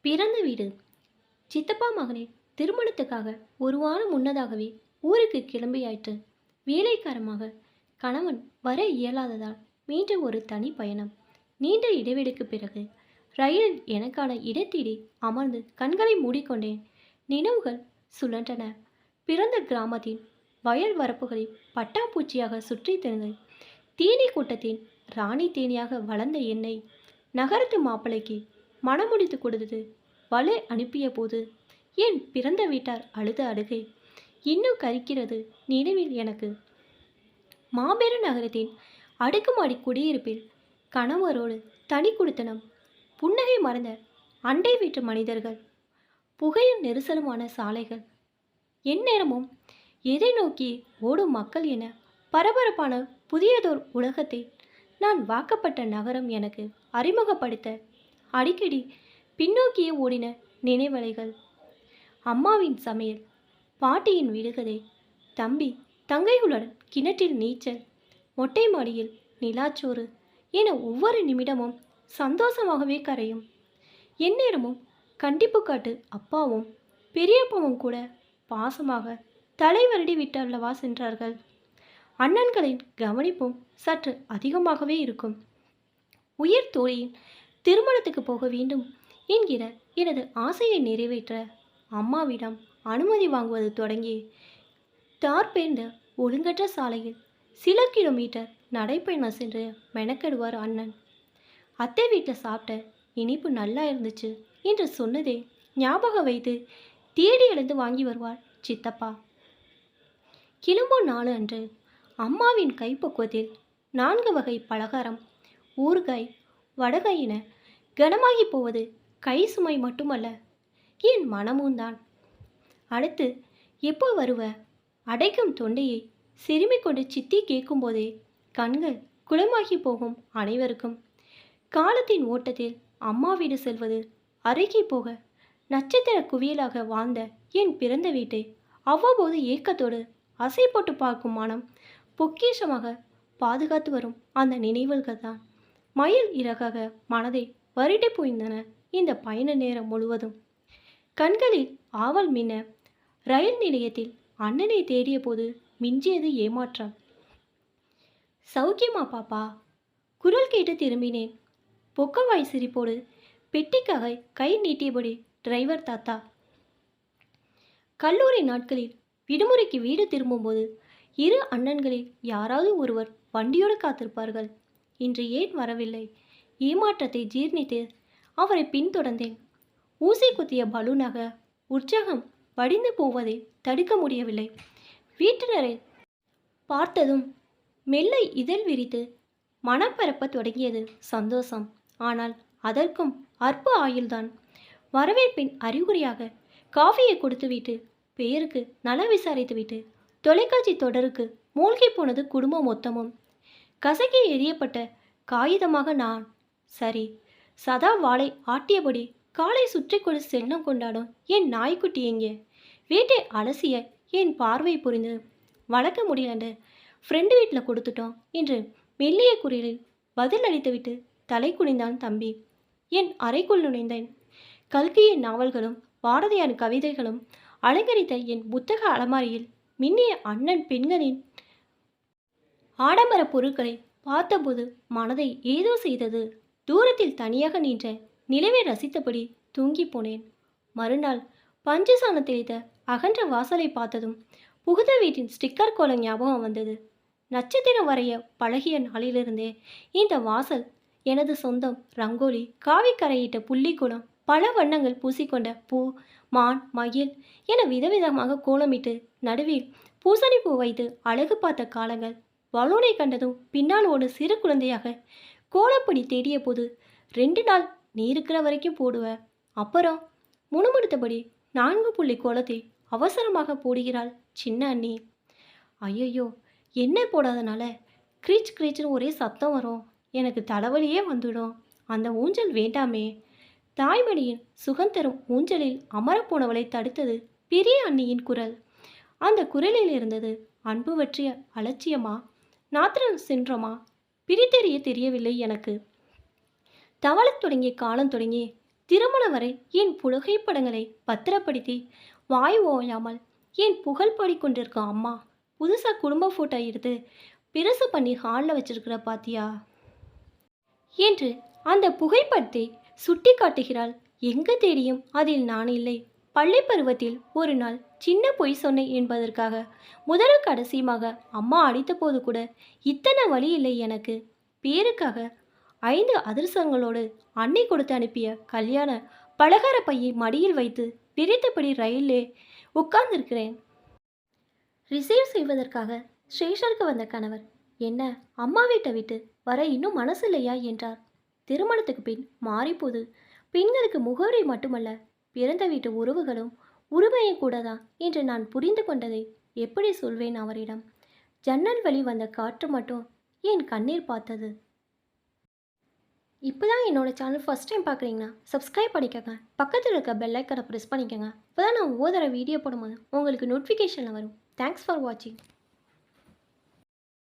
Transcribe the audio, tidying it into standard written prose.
பிறந்த வீடு. சித்தப்பா மகனின் திருமணத்துக்காக ஒரு வாரம் முன்னதாகவே ஊருக்கு கிளம்பியாயிற்று. வேலைக்காரமாக கணவன் வர இயலாததால் மீண்டும் ஒரு தனி பயணம். நீண்ட இடைவெளிக்கு பிறகு ரயிலில் எனக்கான இடத்தேடி அமர்ந்து கண்களை மூடிக்கொண்டேன். நினைவுகள் சுழன்றன. பிறந்த கிராமத்தின் வயல் வரப்புகளில் பட்டாம்பூச்சியாக சுற்றி திரிந்து தேனீ கூட்டத்தின் ராணி தேனியாக வளர்ந்த என்னை நகரத்து மாப்பிள்ளைக்கு மணமுடித்து கொடுத்தது வலை அனுப்பிய போது என் பிறந்த வீட்டார் அழுத அழுகை இன்னும் கரிக்கிறது நினைவில் எனக்கு. மாபெரும் நகரத்தின் அடுக்குமாடி குடியிருப்பில் கணவரோடு தனி குடித்தனம், புன்னகை மறந்த அண்டை வீட்டு மனிதர்கள், புகையும் நெரிசலுமான சாலைகள், எந்நேரமும் எதை நோக்கி ஓடும் மக்கள் என பரபரப்பான புதியதோர் உலகத்தை நான் வாக்கப்பட்ட நகரம் எனக்கு அறிமுகப்படுத்த அடிக்கடி பின்னோக்கியே ஓடின நினைவலைகள். அம்மாவின் சமையல், பாட்டியின் விடுகதை, தம்பி தங்கைகளுடன் கிணற்றில் நீச்சல், மொட்டை மாடியில் நிலாச்சோறு என ஒவ்வொரு நிமிடமும் சந்தோஷமாகவே கரையும். எந்நேரமும் கண்டிப்பு காட்டு அப்பாவும் பெரியப்பாவும் கூட பாசமாக தலைவருடி விட்டல்லவா சென்றார்கள். அண்ணன்களின் கவனிப்பும் சற்று அதிகமாகவே இருக்கும். உயிர் தோழியின் திருமணத்துக்கு போக வேண்டும் என்கிற எனது ஆசையை நிறைவேற்ற அம்மாவிடம் அனுமதி வாங்குவது தொடங்கி தார்பேர்ந்த ஒழுங்கற்ற சாலையில் சில கிலோமீட்டர் நடைப்பயணம் சென்று மெனக்கெடுவார் அண்ணன். அத்தை வீட்டில் சாப்பிட்ட இனிப்பு நல்லா இருந்துச்சு என்று சொன்னதே ஞாபகம் வைத்து தேடி எழுந்து வாங்கி வருவார் சித்தப்பா. கிளம்பும் நாள் அன்று அம்மாவின் கைப்பக்குவத்தில் 4 வகை பலகாரம், ஊறுகாய், வடகாய் என கனமாகி போவது கை சுமை மட்டுமல்ல, என் மனமும் தான். அடுத்து எப்போ வருவ? அடைக்கும் தொண்டையை சிறுமி கொண்டு சித்தி கேட்கும்போதே கண்கள் குளமாகி போகும் அனைவருக்கும். காலத்தின் ஓட்டத்தில் அம்மா வீடு செல்வது அருகி போக நட்சத்திர குவியலாக வாழ்ந்த என் பிறந்த வீட்டை அவ்வப்போது ஏக்கத்தோடு அசை போட்டு பார்க்கும் மனம் பொக்கிஷமாக பாதுகாத்து வரும் அந்த நினைவுகள் தான் மயில் இறகாக மனதை வருடி போய்ந்தன. இந்த பயண நேரம் முழுவதும் கண்களில் ஆவல் மின்ன ரயில் நிலையத்தில் அண்ணனை தேடிய போது மிஞ்சியது ஏமாற்றம். சௌக்கியமா பாப்பா? குரல் கேட்டு திரும்பினேன். பொக்கவாய் சிரிப்போடு பெட்டிக்காக கை நீட்டியபடி டிரைவர் தாத்தா. கல்லூரி நாட்களில் விடுமுறைக்கு வீடு திரும்பும்போது 2 அண்ணன்களில் யாராவது ஒருவர் வண்டியோடு காத்திருப்பார்கள். இன்று ஏன் வரவில்லை? ஏமாற்றத்தை ஜீர்ணித்து அவரை பின்தொடர்ந்தேன். ஊசி குத்திய பலூனாக உற்சாகம் வடிந்து போவதை தடுக்க முடியவில்லை. வீட்டினரை பார்த்ததும் மெல்ல இதழ் விரித்து மனம் பரப்ப தொடங்கியது சந்தோஷம். ஆனால் அதற்கும் அற்ப ஆயுள்தான். வரவேற்பின் அறிகுறியாக காஃபியை கொடுத்துவிட்டு பெயருக்கு நல விசாரித்துவிட்டு தொலைக்காட்சி தொடருக்கு மூழ்கி போனது குடும்பம் மொத்தமும். கசக்கி எரியப்பட்ட காகிதமாக நான். சரி, சதா வாளை ஆட்டியபடி காலை சுற்றி கொண்டு செல்லம் கொண்டாடும் என் நாய்க்குட்டி எங்கே? வீட்டை அலசிய என் பார்வை புரிந்து வளர்க்க முடியலண்டு ஃப்ரெண்டு வீட்டில் கொடுத்துட்டோம் என்று மெல்லிய குரலில் பதில் அளித்துவிட்டு தலை குனிந்தான் தம்பி. என் அறைக்குள் நுழைந்தேன். கல்கியின் நாவல்களும் பாரதியார் கவிதைகளும் அலங்கரித்த என் புத்தக அலமாரியில் மின்னிய அண்ணன் பெண்களின் ஆடம்பர பொருட்களை பார்த்தபோது மனதை ஏதோ செய்தது. தூரத்தில் தனியாக நின்ற நிலவை ரசித்தபடி தூங்கி போனேன். மறுநாள் பஞ்சசானம் தெளித்த அகன்ற வாசலை பார்த்ததும் புகுந்த வீட்டின் ஸ்டிக்கர் கோலம் ஞாபகம் வந்தது. நட்சத்திரம் வரைய பழகிய நாளிலிருந்தே இந்த வாசல் எனது சொந்தம். ரங்கோலி, காவி கரையிட்ட புள்ளிக்குளம், பல வண்ணங்கள் பூசிக்கொண்ட பூ, மான், மயில் என விதவிதமாக கோலமிட்டு நடுவில் பூசணி பூ வைத்து அழகு பார்த்த காலங்கள். பலூனை கண்டதும் பின்னால் ஒரு சிறு குழந்தையாக கோலப்படி தேடிய போது 2 நாள் நீ இருக்கிற வரைக்கும் போடுவ, அப்புறம் முணுமுணுத்தபடி 4 புள்ளி கோலத்தை அவசரமாக போடுகிறாள் சின்ன அண்ணி. ஐயோ, எண்ணெய் போடாதனால கிரீச் கிரீச்னு ஒரே சத்தம் வரும். எனக்கு தலைவலியே வந்துடும். அந்த ஊஞ்சல் வேண்டாமே. தாய்மடியின் சுகந்தரும் ஊஞ்சலில் அமரப்போனவளை தடுத்தது பெரிய அண்ணியின் குரல். அந்த குரலில் இருந்தது அன்பு பற்றிய அலட்சியமா, நாத்திரம் சென்றோமா, பிரித்தெறிய தெரியவில்லை எனக்கு. தவளத் தொடங்கிய காலம் தொடங்கி திருமணம் வரை என் புகைப்படங்களை பத்திரப்படுத்தி வாய் ஓயாமல் என் புகழ் பாடிக்கொண்டிருக்க அம்மா புதுசாக குடும்ப ஃபோட்டோ எடுத்து பெருசு பண்ணி ஹாலில் வச்சிருக்கிற பாத்தியா என்று அந்த புகைப்படத்தை சுட்டி காட்டுகிறாள். எங்க தேடியும் அதில் நான் இல்லை. பள்ளி பருவத்தில் ஒரு நாள் சின்ன பொய் சொன்னேன் என்பதற்காக முதலும் கடைசியுமாக அம்மா அடித்தபோது கூட இத்தனை வழி இல்லை எனக்கு. பேருக்காக 5 அதிர்சங்களோடு அன்னை கொடுத்து அனுப்பிய கல்யாண பலகார பையை மடியில் வைத்து பிரித்தபடி ரயிலே உட்கார்ந்திருக்கிறேன். ரிசீவ் செய்வதற்காக ஸ்டேஷனுக்கு வந்த கணவர் என்ன அம்மா வீட்டை விட்டு வர இன்னும் மனசு இல்லையா என்றார். திருமணத்துக்கு பின் மாறிப்போது பெண்களுக்கு முகவரி மட்டுமல்ல பிறந்த வீட்டு உறவுகளும் உரிமையும் கூட தான் என்று நான் புரிந்து கொண்டதை எப்படி சொல்வேன் அவரிடம். ஜன்னல் வழி வந்த காற்று மட்டும் என் கண்ணீர் பார்த்தது. இப்போ தான் என்னோட சேனல் ஃபஸ்ட் டைம் பார்க்குறீங்கன்னா சப்ஸ்கிரைப் பண்ணிக்கோங்க. பக்கத்தில் இருக்க பெல் ஐக்கனை ப்ரெஸ் பண்ணிக்கோங்க. இப்போ தான் நான் ஓதுற வீடியோ போடும்போது உங்களுக்கு நோட்டிஃபிகேஷனில் வரும். தேங்க்ஸ் ஃபார் வாட்சிங்.